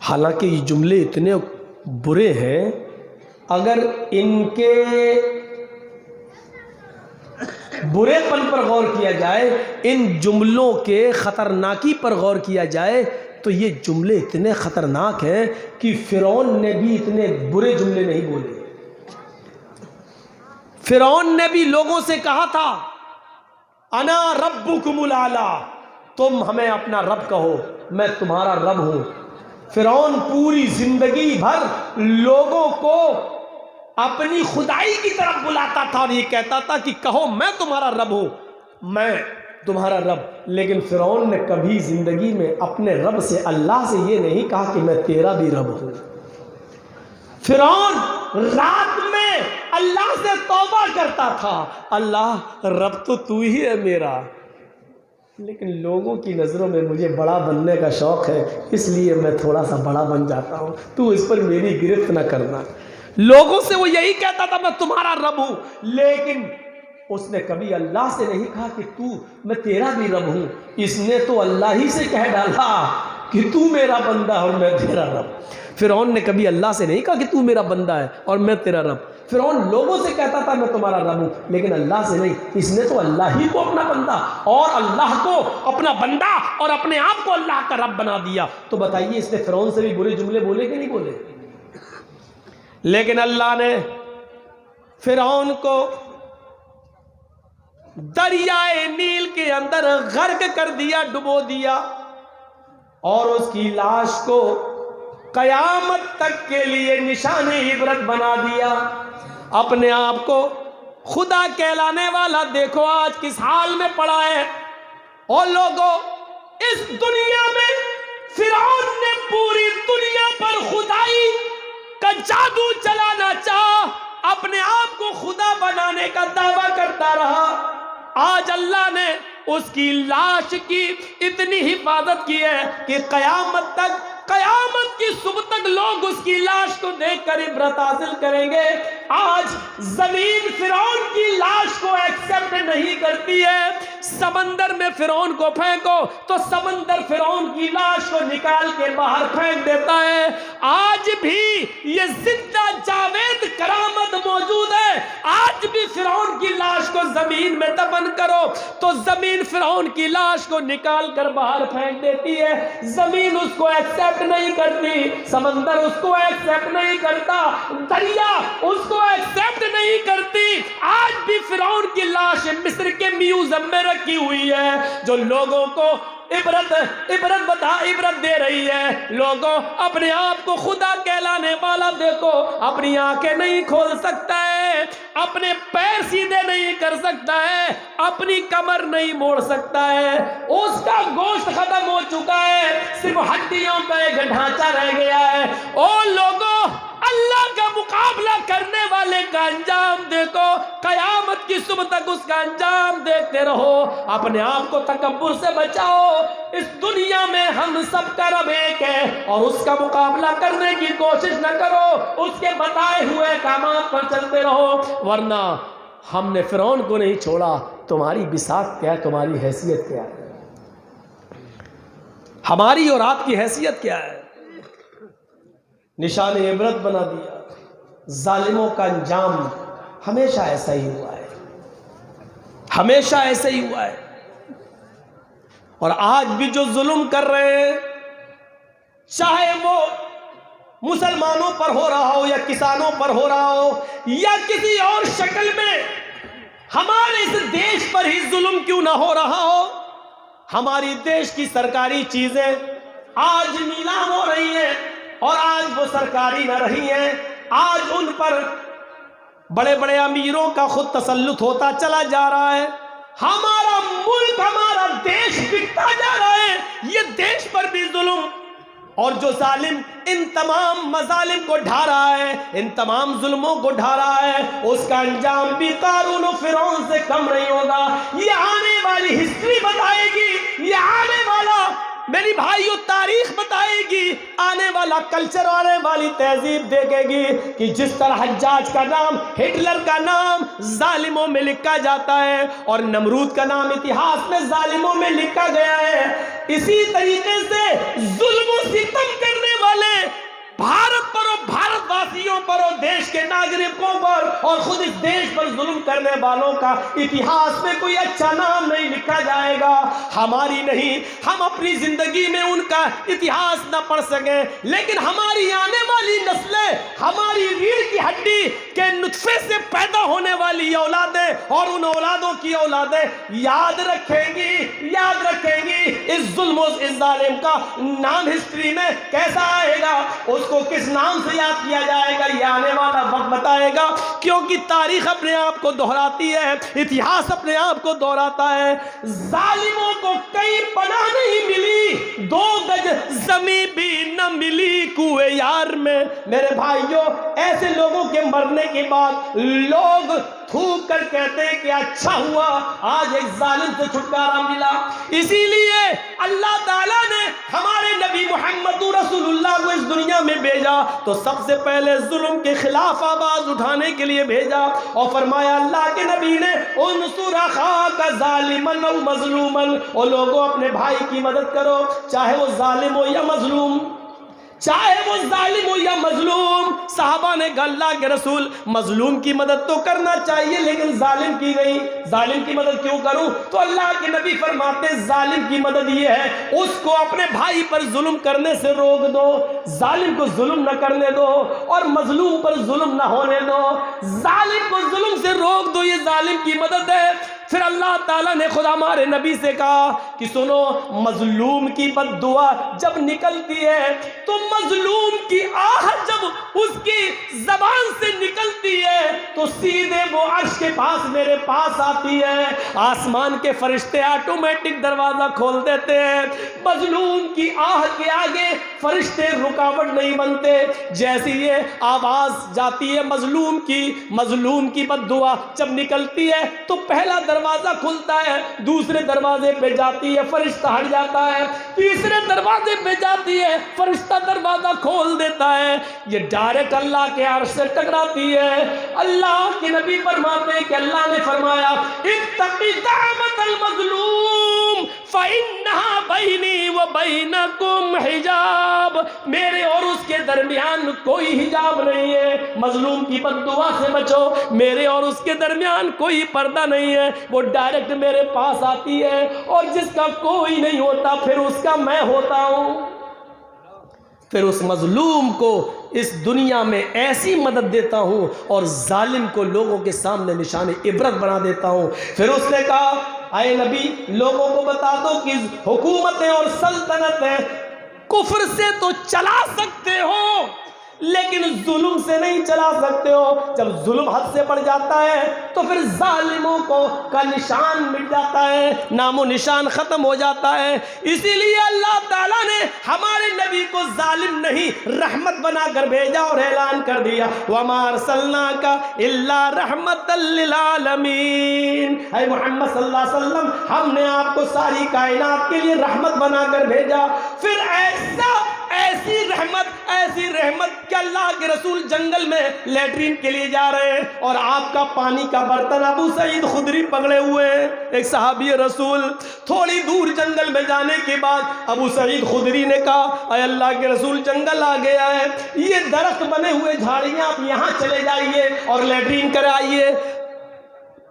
حالانکہ یہ جملے اتنے برے ہیں، اگر ان کے برے پن پر غور کیا جائے، ان جملوں کے خطرناکی پر غور کیا جائے، تو یہ جملے اتنے خطرناک ہیں کہ فرعون نے بھی اتنے برے جملے نہیں بولے۔ فرعون نے بھی لوگوں سے کہا تھا انا ربکم الاعلی، تم ہمیں اپنا رب کہو، میں تمہارا رب ہوں۔ فرعون پوری زندگی بھر لوگوں کو اپنی خدائی کی طرف بلاتا تھا اور یہ کہتا تھا کہ کہو میں تمہارا رب ہوں، میں تمہارا رب۔ لیکن فرعون نے کبھی زندگی میں اپنے رب سے، اللہ سے یہ نہیں کہا کہ میں تیرا بھی رب ہوں۔ فرعون رات میں اللہ سے توبہ کرتا تھا، اللہ رب تو ہی ہے میرا، لیکن لوگوں کی نظروں میں مجھے بڑا بننے کا شوق ہے، اس لیے میں تھوڑا سا بڑا بن جاتا ہوں، تو اس پر میری گرفت نہ کرنا۔ لوگوں سے وہ یہی کہتا تھا میں تمہارا رب ہوں، لیکن اس نے کبھی اللہ سے نہیں کہا کہ میں تیرا بھی رب ہوں۔ اس نے تو اللہ ہی سے کہہ ڈالا کہ تو میرا بندہ اور میں تیرا رب۔ فرعون نے کبھی اللہ سے نہیں کہا کہ تو میرا بندہ ہے اور میں تیرا رب۔ فرعون لوگوں سے کہتا تھا میں تمہارا رب ہوں، لیکن اللہ سے نہیں۔ اس نے تو اللہ ہی کو اپنا بندہ اور اللہ کو اپنا بندہ اور اپنے آپ کو اللہ کا رب بنا دیا۔ تو بتائیے اس نے فرعون سے بھی برے جملے بولے کہ نہیں بولے؟ لیکن اللہ نے فرعون کو دریائے نیل کے اندر غرق کر دیا، ڈبو دیا، اور اس کی لاش کو قیامت تک کے لیے نشان عبرت بنا دیا۔ اپنے آپ کو خدا کہلانے والا دیکھو آج کس حال میں پڑا ہے۔ اور لوگوں، اس دنیا میں فرعون نے پوری دنیا پر خدائی کا جادو چلانا چاہا، اپنے آپ کو خدا بنانے کا دعویٰ کرتا رہا۔ آج اللہ نے اس کی لاش کی اتنی حفاظت کی ہے کہ قیامت کی صبح تک لوگ اس کی لاش کو دیکھ کر عبرت حاصل کریں گے۔ آج زمین فرعون کی لاش کو ایکسپٹ نہیں کرتی ہے۔ سمندر میں فرعون کو پھینکو تو سمندر فرعون کی لاش کو نکال کے باہر پھینک دیتا ہے۔ آج بھی یہ زندہ جاوید کرامت موجود ہے۔ آج بھی فرعون کی لاش کو زمین میں دفن کرو تو زمین فرعون کی لاش کو نکال کر باہر پھینک دیتی ہے۔ زمین اس کو ایکسپٹ نہیں کرتی، سمندر اس کو ایکسپٹ نہیں کرتا، دریا اس کو ایکسپٹ نہیں کرتی۔ آج بھی فرعون کی لاش مصر کے میوزیم میں رکھی ہوئی ہے، جو لوگوں کو عبرت دے رہی ہے۔ لوگوں، اپنے آپ کو خدا کہلانے والا دیکھو، اپنی آنکھیں نہیں کھول سکتا ہے، اپنے پیر سیدھے نہیں کر سکتا ہے، اپنی کمر نہیں موڑ سکتا ہے، اس کا گوشت ختم ہو چکا ہے، صرف ہڈیوں کا ایک ڈھانچہ رہ گیا ہے۔ اور لوگوں، اللہ کا مقابلہ کرنے والے کا انجام دیکھو، قیامت کی صبح تک اس کا انجام دیکھتے رہو۔ اپنے آپ کو تکبر سے بچاؤ۔ اس دنیا میں ہم سب کا رب ایک ہے، اور اس کا مقابلہ کرنے کی کوشش نہ کرو، اس کے بتائے ہوئے احکامات پر چلتے رہو، ورنہ ہم نے فرعون کو نہیں چھوڑا۔ تمہاری بساط کیا ہے؟ تمہاری حیثیت کیا ہے؟ ہماری اور آپ کی حیثیت کیا ہے؟ نشان عبرت بنا دیا۔ ظالموں کا انجام ہمیشہ ایسا ہی ہوا ہے، ہمیشہ ایسا ہی ہوا ہے۔ اور آج بھی جو ظلم کر رہے ہیں، چاہے وہ مسلمانوں پر ہو رہا ہو یا کسانوں پر ہو رہا ہو یا کسی اور شکل میں، ہمارے اس دیش پر ہی ظلم کیوں نہ ہو رہا ہو، ہماری دیش کی سرکاری چیزیں آج نیلام ہو رہی ہیں اور آج وہ سرکاری نہ رہی ہیں۔ آج ان پر بڑے بڑے امیروں کا خود تسلط ہوتا چلا جا رہا ہے۔ ہمارا ملک، ہمارا دیش بکتا جا رہا ہے۔ یہ دیش پر بھی ظلم، اور جو ظالم ان تمام مظالم کو ڈھا رہا ہے، ان تمام ظلموں کو ڈھا رہا ہے، اس کا انجام بھی قارون و فرعون سے کم نہیں ہوگا۔ یہ آنے والی ہسٹری بتائے گی، یہ آنے والا، میری بھائیو، تاریخ بتائے گی، آنے والا کلچر، آنے والی تہذیب دیکھے گی کہ جس طرح حجاج کا نام، ہٹلر کا نام ظالموں میں لکھا جاتا ہے اور نمرود کا نام اتہاس میں ظالموں میں لکھا گیا ہے، اسی طریقے سے ظلم و ستم کرنے والے ناگرکوں پر اور خود اس دیش پر ظلم کرنے والوں کا اتہاس میں کوئی اچھا نام نہیں لکھا جائے گا. ہماری نہیں، ہم اپنی زندگی میں ان کا اتہاس نہ پڑھ سکیں، لیکن ہماری آنے والی نسلیں ہماری ریڑھ کی ہڈی کے نطفے سے پیدا ہونے والی اولادیں اور ان اولادوں کی اولادیں یاد رکھیں گی اس ظلم و اس ظالم کا نام ہسٹری میں کیسا آئے گا، اس کو کس نام سے یاد کیا جائے گا، یہ آنے والا وقت بتائے گا. کیونکہ تاریخ اپنے آپ کو دہراتی ہے، اتہاس اپنے آپ کو دہراتا ہے. ظالموں کو کئی پناہ نہیں ملی، 2 گج زمین بھی نہ ملی کوئے یار میں. میرے بھائیوں، ایسے لوگوں کے مرنے کے بعد لوگ تھوک کر کہتے ہیں کہ اچھا ہوا آج ایک ظالم سے چھٹکارا ملا. اسی لیے اللہ تعالیٰ نے ہمارے نبی محمد رسول اللہ کو اس دنیا میں بھیجا تو سب سے پہلے ظلم کے خلاف آواز اٹھانے کے لیے بھیجا، اور فرمایا اللہ کے نبی نے انصر اخاک ظالما او مظلوما، اور لوگوں اپنے بھائی کی مدد کرو، چاہے وہ ظالم ہو یا مظلوم، چاہے وہ ظالم ہو یا مظلوم. صحابہ نے کہا اللہ کے رسول مظلوم کی مدد تو کرنا چاہیے لیکن ظالم کی نہیں، ظالم کی مدد کیوں کروں؟ تو اللہ کے نبی فرماتے ظالم کی مدد یہ ہے اس کو اپنے بھائی پر ظلم کرنے سے روک دو، ظالم کو ظلم نہ کرنے دو اور مظلوم پر ظلم نہ ہونے دو. ظالم کو ظلم سے روک دو، یہ ظالم کی مدد ہے. پھر اللہ تعالیٰ نے خدا ہمارے نبی سے کہا کہ سنو، مظلوم کی بد دعا جب نکلتی ہے تو مظلوم کی آہت جب اس کی زبان سے نکلتی ہے تو سیدھے وہ عرش کے پاس میرے پاس آتی ہے، آسمان کے فرشتے آٹومیٹک دروازہ کھول دیتے ہیں. مظلوم کی آہت کے آگے فرشتے رکاوٹ نہیں بنتے. جیسی یہ آواز جاتی ہے مظلوم کی بد دعا جب نکلتی ہے تو پہلا دروازہ کھلتا ہے، دوسرے دروازے پہ جاتی ہے فرشتہ ہٹ جاتا ہے، تیسرے دروازے پہ جاتی ہے فرشتہ دروازہ کھول دیتا ہے. یہ ڈائریکٹ اللہ کے عرش سے ٹکراتی ہے. اللہ کے نبی فرماتے ہیں کہ اللہ نے فرمایا اتق دعوت المظلوم فإنها بینی و بینکم حجاب، میرے اور اس کے درمیان کوئی حجاب نہیں ہے. مظلوم کی بد دعا سے بچو، میرے اور اس کے درمیان کوئی پردہ نہیں ہے، وہ ڈائریکٹ میرے پاس آتی ہے، اور جس کا کوئی نہیں ہوتا پھر اس کا میں ہوتا ہوں. پھر اس مظلوم کو اس دنیا میں ایسی مدد دیتا ہوں اور ظالم کو لوگوں کے سامنے نشان عبرت بنا دیتا ہوں. پھر اس نے کہا اے نبی لوگوں کو بتا دو کہ حکومتیں اور سلطنتیں کفر سے تو چلا سکتے ہو لیکن ظلم سے نہیں چلا سکتے ہو. جب ظلم حد سے بڑھ جاتا ہے تو پھر ظالموں کا نشان مٹ جاتا ہے، نام و نشان ختم ہو جاتا ہے. اسی لیے اللہ تعالیٰ نے ہمارے نبی کو ظالم نہیں رحمت بنا کر بھیجا اور اعلان کر دیا وَمَا أَرْسَلْنَاكَ إِلَّا رَحْمَةً لِّلْعَالَمِينَ، اے محمد صلی اللہ علیہ وسلم ہم نے آپ کو ساری کائنات کے لیے رحمت بنا کر بھیجا. پھر ایسی رحمت کہ اللہ کے رسول جنگل میں لیٹرین کے لیے جا رہے ہیں اور آپ کا پانی کا برتن ابو سعید خدری پکڑے ہوئے ہیں، ایک صحابی رسول. تھوڑی دور جنگل میں جانے کے بعد ابو سعید خدری نے کہا اے اللہ کے رسول جنگل آ گیا ہے، یہ درخت بنے ہوئے جھاڑیاں آپ یہاں چلے جائیے اور لیٹرین کرائیے.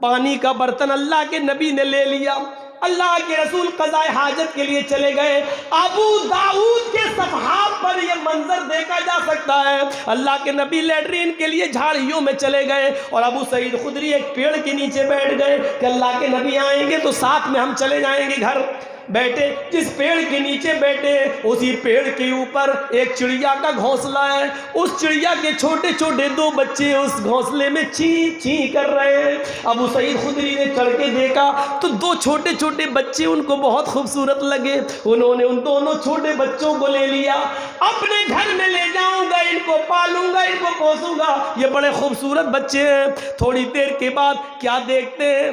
پانی کا برتن اللہ کے نبی نے لے لیا، اللہ کے رسول قضاء حاجت کے لیے چلے گئے. ابو داؤد کے صفحات پر یہ منظر دیکھا جا سکتا ہے. اللہ کے نبی لیٹرین کے لیے جھاڑیوں میں چلے گئے اور ابو سعید خدری ایک پیڑ کے نیچے بیٹھ گئے کہ اللہ کے نبی آئیں گے تو ساتھ میں ہم چلے جائیں گے گھر. بیٹھے جس پیڑ کے نیچے بیٹھے اسی پیڑ کے اوپر ایک چڑیا کا گھونسلہ ہے. اس چڑیا کے چھوٹے چھوٹے 2 بچے اس گھونسلے میں چیں چیں کر رہے ہیں. ابو سعید خدری نے چڑھ کے دیکھا تو 2 چھوٹے چھوٹے بچے ان کو بہت خوبصورت لگے. انہوں نے ان دونوں چھوٹے بچوں کو لے لیا، اپنے گھر میں لے جاؤں گا، ان کو پالوں گا، ان کو پوسوں گا، یہ بڑے خوبصورت بچے ہیں. تھوڑی دیر کے بعد کیا دیکھتے ہیں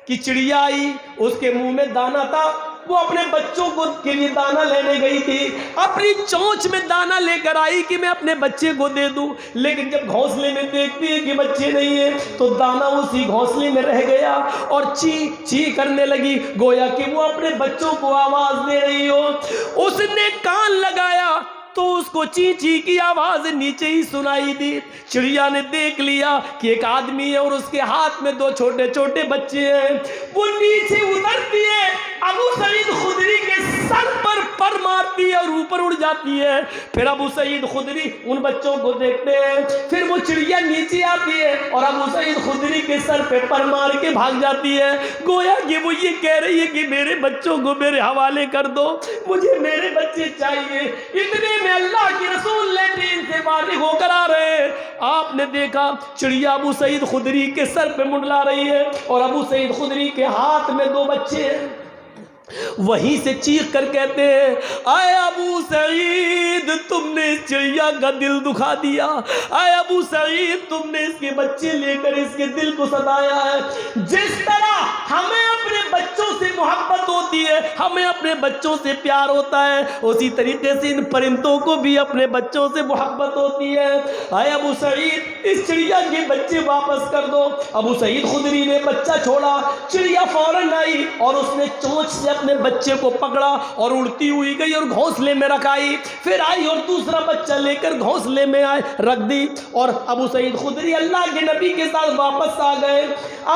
کہ چڑیا آئی، اس کے منہ میں دانا تھا، وہ اپنے بچوں کو کے لیے دانا لینے گئی تھی، اپنی چونچ میں دانا لے کر آئی کہ میں اپنے بچے کو دے دوں. لیکن جب گھونسلے میں دیکھتی ہے کہ بچے نہیں ہیں تو دانا اسی گھونسلے میں رہ گیا اور چی چی کرنے لگی گویا کہ وہ اپنے بچوں کو آواز دے رہی ہو. اس نے کان لگایا تو اس کو چی چی کی آواز نیچے ہی سنائی دی۔ چڑیا نے دیکھ لیا کہ ایک آدمی ہے اور اس کے ہاتھ میں 2 چھوٹے چھوٹے بچے ہیں۔ وہ نیچے اترتی ہے، ابو سعید خدری کے سر پر مارتی ہے اور اوپر اڑ جاتی ہے۔ پھر ابو سعید خدری ان بچوں کو دیکھتے ہیں، پھر وہ چڑیا نیچے آتی ہے اور ابو سعید خدری کے سر پہ پر مار کے بھاگ جاتی ہے، گویا کہ وہ یہ کہہ رہی ہے کہ میرے بچوں کو میرے حوالے کر دو، مجھے میرے بچے چاہیے۔ اتنے میں اللہ کے رسول لیٹرین سے فارغ ہو کر آ رہے ہیں، آپ نے دیکھا چڑیا ابو سعید خدری کے سر پہ منڈلا رہی ہے اور ابو سعید خدری کے ہاتھ میں 2 بچے ہیں۔ وہیں سے چیخ کر کہتے ہیں، اے ابو سعید تم نے اس چڑیا کا دل دکھا دیا، اے ابو سعید تم نے اس کے بچے لے کر اس کے دل کو ستایا ہے۔ جس طرح ہمیں اپنے بچوں سے محبت ہوتی ہے، ہمیں اپنے بچوں سے پیار ہوتا ہے، اسی طریقے سے ان پرندوں کو بھی اپنے بچوں سے محبت ہوتی ہے۔ اے ابو سعید اس چڑیا کے بچے واپس کر دو۔ ابو سعید خدری نے بچہ چھوڑا، چڑیا فوراً آئی اور اس نے چونچ سے اپنے بچے کو پکڑا اور اڑتی ہوئی گئی اور گھونسلے میں رکھائی، پھر آئی اور دوسرا بچہ لے کر گھونسلے میں رکھ دی، اور ابو سعید خدری اللہ کے نبی کے ساتھ واپس آ گئے۔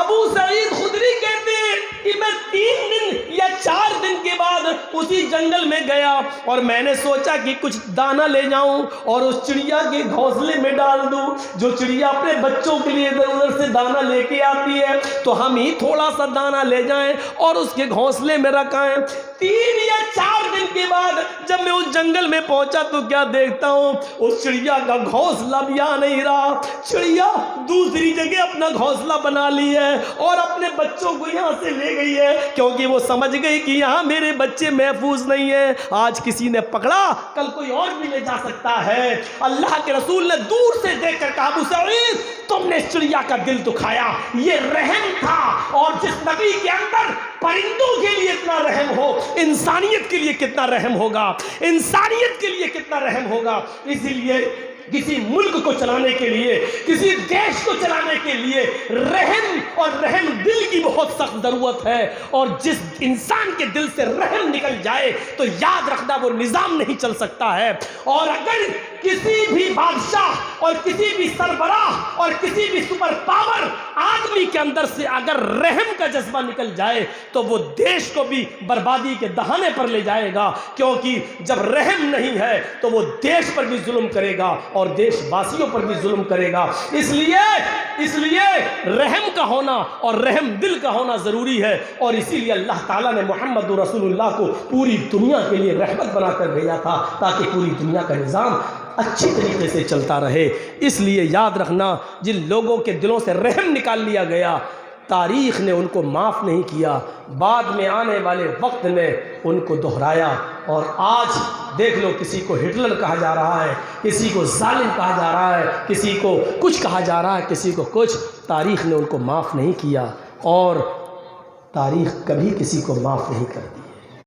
ابو سعید خدری کہتے ہیں کہ میں 3 دن یا 4 دن کے بعد اسی جنگل میں گیا اور میں نے سوچا کہ کچھ دانہ لے جاؤں اور اس چڑیا کے گھونسلے میں ڈال دوں۔ جو چڑیا اپنے بچوں کے لیے ادھر ادھر سے دانہ لے کے آتی ہے تو ہم ہی تھوڑا سا دانہ لے جائیں اور اس کے گھونسلے میں رکھائیں۔ 3 یا 4 دن کے بعد جب میں اس جنگل میں پہنچا تو کیا دیکھتا ہوں، اس چڑیا کا گھونسلہ بھی یہاں نہیں رہا، چڑیا دوسری جگہ اپنا گھونسلہ بنا لی ہے اور اپنے بچوں کو یہاں سے لے گئی ہے، کیونکہ وہ سمجھ گئی کہ یہاں میرے بچے محفوظ نہیں ہیں۔ آج کسی نے پکڑا کل کوئی اور بھی لے جا سکتا ہے۔ اللہ کے رسول نے دور سے دیکھ کر کہا، ابو سعید تم نے اس چڑیا کا دل دکھایا، یہ رحم تھا، اور جس نبی کے اندر پرندوں کے لیے اتنا رحم ہو، انسانیت کے لیے کتنا رحم ہوگا، انسانیت کے لیے کتنا رحم ہوگا۔ اسی لیے کسی ملک کو چلانے کے لیے، کسی دیش کو چلانے کے لیے رحم اور رحم دل کی بہت سخت ضرورت ہے، اور جس انسان کے دل سے رحم نکل جائے تو یاد رکھنا وہ نظام نہیں چل سکتا ہے۔ اور اگر کسی بھی بادشاہ اور کسی بھی سربراہ اور کسی بھی سپر پاور آدمی کے اندر سے اگر رحم کا جذبہ نکل جائے تو وہ دیش کو بھی بربادی کے دہانے پر لے جائے گا، کیونکہ جب رحم نہیں ہے تو وہ دیش پر بھی ظلم کرے گا اور دیش واسیوں پر بھی ظلم کرے گا۔ اس لیے رحم کا ہونا اور رحم دل کا ہونا ضروری ہے، اور اسی لیے اللہ تعالیٰ نے محمد رسول اللہ کو پوری دنیا کے لیے رحمت بنا کر بھیجا تھا، تاکہ پوری دنیا کا نظام اچھی طریقے سے چلتا رہے۔ اس لیے یاد رکھنا، جن لوگوں کے دلوں سے رحم نکال لیا گیا تاریخ نے ان کو معاف نہیں کیا، بعد میں آنے والے وقت میں ان کو دہرایا، اور آج دیکھ لو کسی کو ہٹلر کہا جا رہا ہے، کسی کو ظالم کہا جا رہا ہے، کسی کو کچھ کہا جا رہا ہے، کسی کو کچھ۔ تاریخ نے ان کو معاف نہیں کیا اور تاریخ کبھی کسی کو معاف نہیں کرتی۔